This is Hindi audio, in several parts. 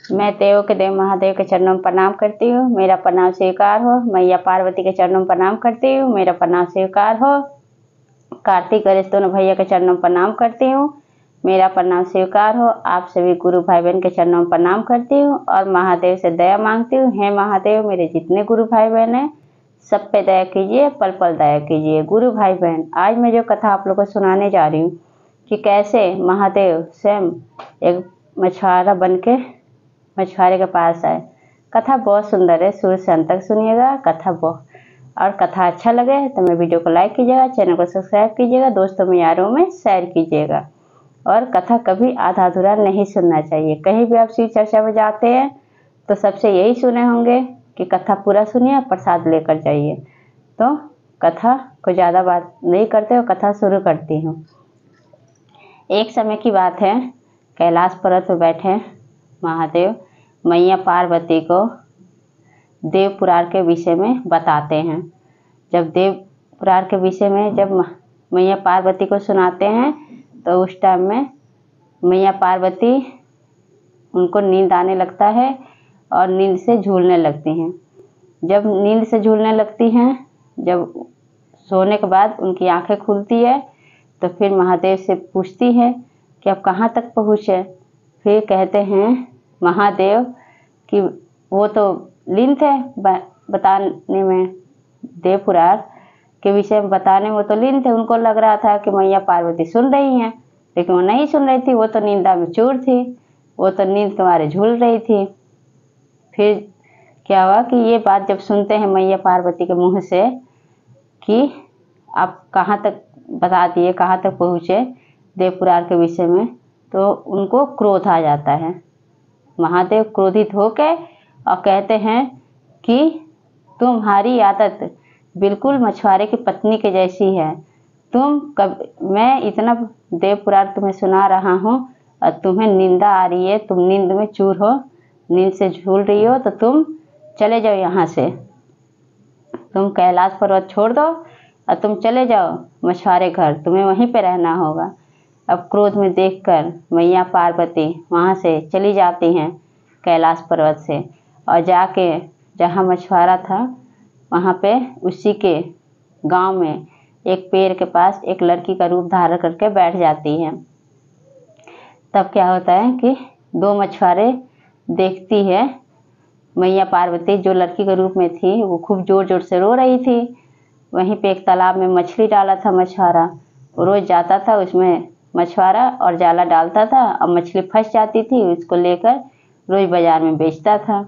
मैं देव के देव महादेव के चरणों में प्रणाम करती हूँ, मेरा प्रणाम स्वीकार हो। मैया पार्वती के चरणों में प्रणाम करती हूँ, मेरा प्रणाम स्वीकार हो। कार्तिक गणेश दोनों भैया के चरणों में प्रणाम करती हूँ, मेरा प्रणाम स्वीकार हो। आप सभी गुरु भाई बहन के चरणों में प्रणाम करती हूँ और महादेव से दया मांगती हूँ। हे महादेव, मेरे जितने गुरु भाई बहन हैं सब पे दया कीजिए, पल पल दया कीजिए। गुरु भाई बहन, आज मैं जो कथा आप लोगों को सुनाने जा रही हूँ कि कैसे महादेव स्वयं एक मछुआरा बन के मछुआरे के पास आए। कथा बहुत सुंदर है, शुरू से अंत तक सुनिएगा। कथा अच्छा लगे तो मेरे वीडियो को लाइक कीजिएगा, चैनल को सब्सक्राइब कीजिएगा, दोस्तों में यारों में शेयर कीजिएगा। और कथा कभी आधा अधूरा नहीं सुनना चाहिए। कहीं भी आप शिव चर्चा में जाते हैं तो सबसे यही सुने होंगे कि कथा पूरा सुनिए, प्रसाद लेकर जाइए। तो कथा को ज़्यादा बात नहीं करते हुए कथा शुरू करती हूँ। एक समय की बात है, कैलाश पर्वत पर बैठे महादेव मैया पार्वती को देव पुराण के विषय में बताते हैं। जब देव पुराण के विषय में जब मैया पार्वती को सुनाते हैं तो उस टाइम में मैया पार्वती उनको नींद आने लगता है और नींद से झूलने लगती हैं। जब नींद से झूलने लगती हैं, जब सोने के बाद उनकी आंखें खुलती है तो फिर महादेव से पूछती है कि अब कहाँ तक पहुँचे। फिर कहते हैं महादेव कि वो तो लीन थे बताने में, देव पुराण के विषय में बताने में वो तो लीन थे। उनको लग रहा था कि मैया पार्वती सुन रही हैं, लेकिन वो नहीं सुन रही थी, वो तो नींदा में चूर थी, वो तो नींद के मारे झूल रही थी। फिर क्या हुआ कि ये बात जब सुनते हैं मैया पार्वती के मुँह से कि आप कहाँ तक बता दिए, कहाँ तक पहुँचे देव पुराण के विषय में, तो उनको क्रोध आ जाता है। महादेव क्रोधित होकर और कहते हैं कि तुम्हारी आदत बिल्कुल मछुआरे की पत्नी के जैसी है। मैं इतना देव पुराण तुम्हें सुना रहा हूँ और तुम्हें निंदा आ रही है, तुम नींद में चूर हो, नींद से झूल रही हो, तो तुम चले जाओ यहाँ से, तुम कैलाश पर्वत छोड़ दो और तुम चले जाओ मछुआरे घर, तुम्हें वहीं पे रहना होगा। अब क्रोध में देखकर मैया पार्वती वहाँ से चली जाती हैं कैलाश पर्वत से, और जाके जहाँ मछुआरा था वहाँ पे उसी के गांव में एक पेड़ के पास एक लड़की का रूप धारण करके बैठ जाती हैं। तब क्या होता है कि दो मछुआरे देखती है मैया पार्वती जो लड़की के रूप में थी वो खूब जोर जोर से रो रही थी। वहीं पे एक तालाब में मछली डाला था मछुआरा, वो रोज जाता था उसमें मछुआरा और जाला डालता था, अब मछली फंस जाती थी, उसको लेकर रोज बाजार में बेचता था।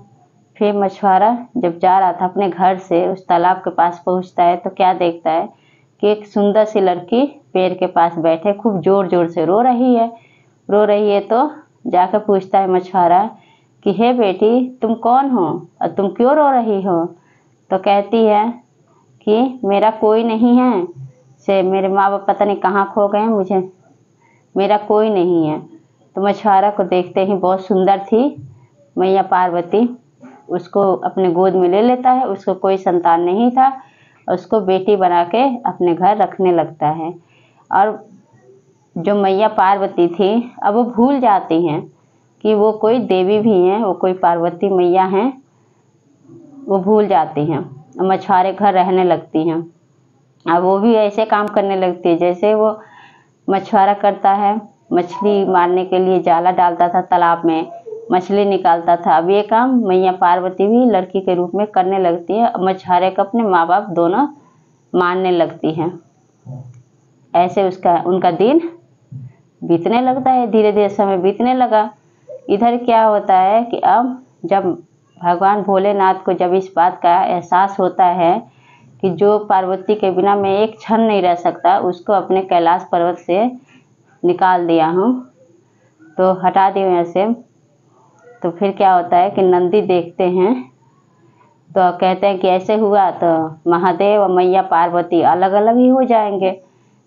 फिर मछुआरा जब जा रहा था अपने घर से उस तालाब के पास पहुंचता है तो क्या देखता है कि एक सुंदर सी लड़की पेड़ के पास बैठे खूब जोर जोर से रो रही है। तो जाकर पूछता है मछुआरा कि हे बेटी, तुम कौन हो और तुम क्यों रो रही हो। तो कहती है कि मेरा कोई नहीं है, से मेरे माँ बाप पता नहीं कहाँ खो गए, मेरा कोई नहीं है। तो मछुआरा को देखते ही बहुत सुंदर थी मैया पार्वती, उसको अपने गोद में ले लेता है। उसको कोई संतान नहीं था, उसको बेटी बना के अपने घर रखने लगता है। और जो मैया पार्वती थी अब वो भूल जाती हैं कि वो कोई देवी भी हैं, वो कोई पार्वती मैया हैं, वो भूल जाती हैं। मछुआरे घर रहने लगती हैं। अब वो भी ऐसे काम करने लगती है जैसे वो मछुआरा करता है। मछली मारने के लिए जाला डालता था तालाब में, मछली निकालता था। अब ये काम मैया पार्वती भी लड़की के रूप में करने लगती है। मछुआरे को अपने माँ बाप दोनों मारने लगती हैं। ऐसे उनका दिन बीतने लगता है, धीरे धीरे समय बीतने लगा। इधर क्या होता है कि अब जब भगवान भोलेनाथ को जब इस बात का एहसास होता है कि जो पार्वती के बिना मैं एक क्षण नहीं रह सकता, उसको अपने कैलाश पर्वत से निकाल दिया हूँ, तो हटा दिया यहाँ से। तो फिर क्या होता है कि नंदी देखते हैं तो कहते हैं कि ऐसे हुआ तो महादेव और मैया पार्वती अलग अलग ही हो जाएंगे।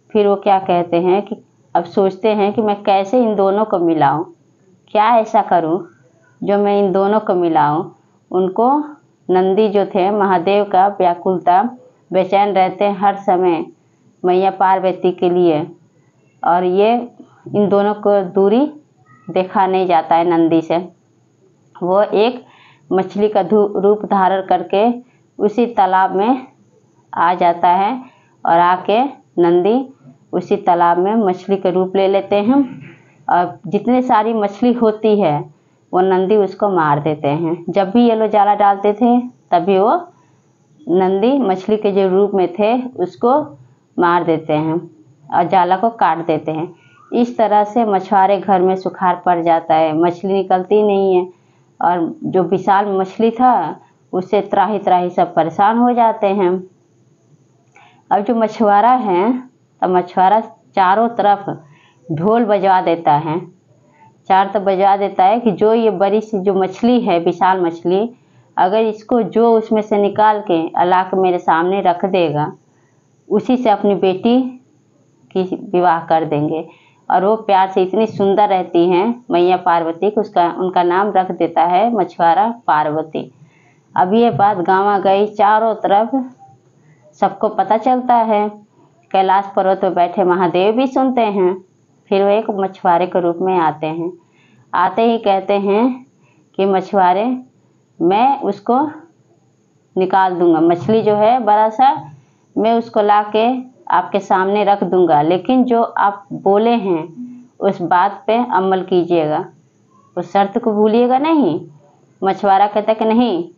फिर वो क्या कहते हैं कि अब सोचते हैं कि मैं कैसे इन दोनों को मिलाऊं, क्या ऐसा करूं जो मैं इन दोनों को मिलाऊं। उनको नंदी जो थे महादेव का व्याकुलता, बेचैन रहते हैं हर समय मैया पार्वती के लिए, और ये इन दोनों को दूरी देखा नहीं जाता है नंदी से। वो एक मछली का रूप धारण करके उसी तालाब में आ जाता है और आके नंदी उसी तालाब में मछली का रूप ले लेते हैं और जितने सारी मछली होती है वो नंदी उसको मार देते हैं। जब भी ये लोग जाला डालते थे तभी वो नंदी मछली के जो रूप में थे उसको मार देते हैं और जाला को काट देते हैं। इस तरह से मछुआरे घर में सुखाड़ पड़ जाता है, मछली निकलती नहीं है और जो विशाल मछली था उससे त्राही त्राही सब परेशान हो जाते हैं। अब जो मछुआरा है तो मछुआरा चारों तरफ ढोल बजवा देता है, चार तरफ बजवा देता है कि जो ये बड़ी सी जो मछली है विशाल मछली, अगर इसको जो उसमें से निकाल के अल्लाह के मेरे सामने रख देगा उसी से अपनी बेटी की विवाह कर देंगे। और वो प्यार से इतनी सुंदर रहती हैं मैया पार्वती को उनका नाम रख देता है मछुआरा पार्वती। अब ये बात गाँव गई, चारों तरफ सबको पता चलता है। कैलाश पर्वत पर बैठे महादेव भी सुनते हैं। फिर वो एक मछुआरे के रूप में आते हैं, आते ही कहते हैं कि मछुआरे मैं उसको निकाल दूंगा, मछली जो है बड़ा सा मैं उसको ला के आपके सामने रख दूंगा, लेकिन जो आप बोले हैं उस बात पे अमल कीजिएगा, उस शर्त को भूलिएगा नहीं। मछुआरा कहता कि नहीं,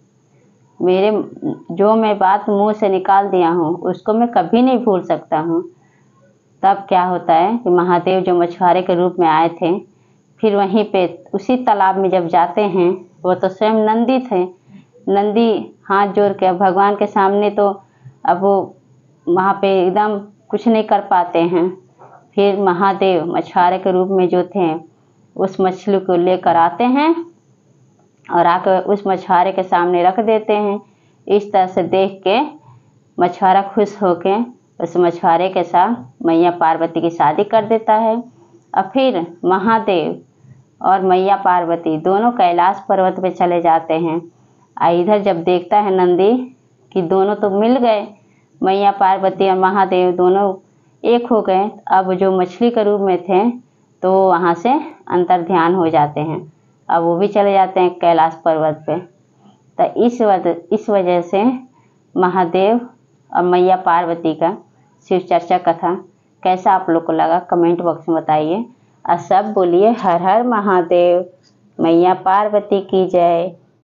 मेरे जो मैं बात मुंह से निकाल दिया हूँ उसको मैं कभी नहीं भूल सकता हूँ। तब क्या होता है कि महादेव जो मछुआरे के रूप में आए थे फिर वहीं पे उसी तालाब में जब जाते हैं, वो तो स्वयं नंदी थे, नंदी हाथ जोड़ के भगवान के सामने तो अब वो वहाँ पे एकदम कुछ नहीं कर पाते हैं। फिर महादेव मछुआरे के रूप में जो थे उस मछली को लेकर आते हैं और आकर उस मछुआरे के सामने रख देते हैं। इस तरह से देख के मछुआरा खुश होके उस मछुआरे के साथ मैया पार्वती की शादी कर देता है। और फिर महादेव और मैया पार्वती दोनों कैलाश पर्वत पे चले जाते हैं। इधर जब देखता है नंदी कि दोनों तो मिल गए, मैया पार्वती और महादेव दोनों एक हो गए, अब जो मछली के रूप में थे तो वहाँ से अंतर ध्यान हो जाते हैं। अब वो भी चले जाते हैं कैलाश पर्वत पे। तो इस वजह से महादेव और मैया पार्वती का शिव चर्चा कथा कैसा आप लोग को लगा कमेंट बॉक्स में बताइए। और सब बोलिए हर हर महादेव, मैया पार्वती की जय।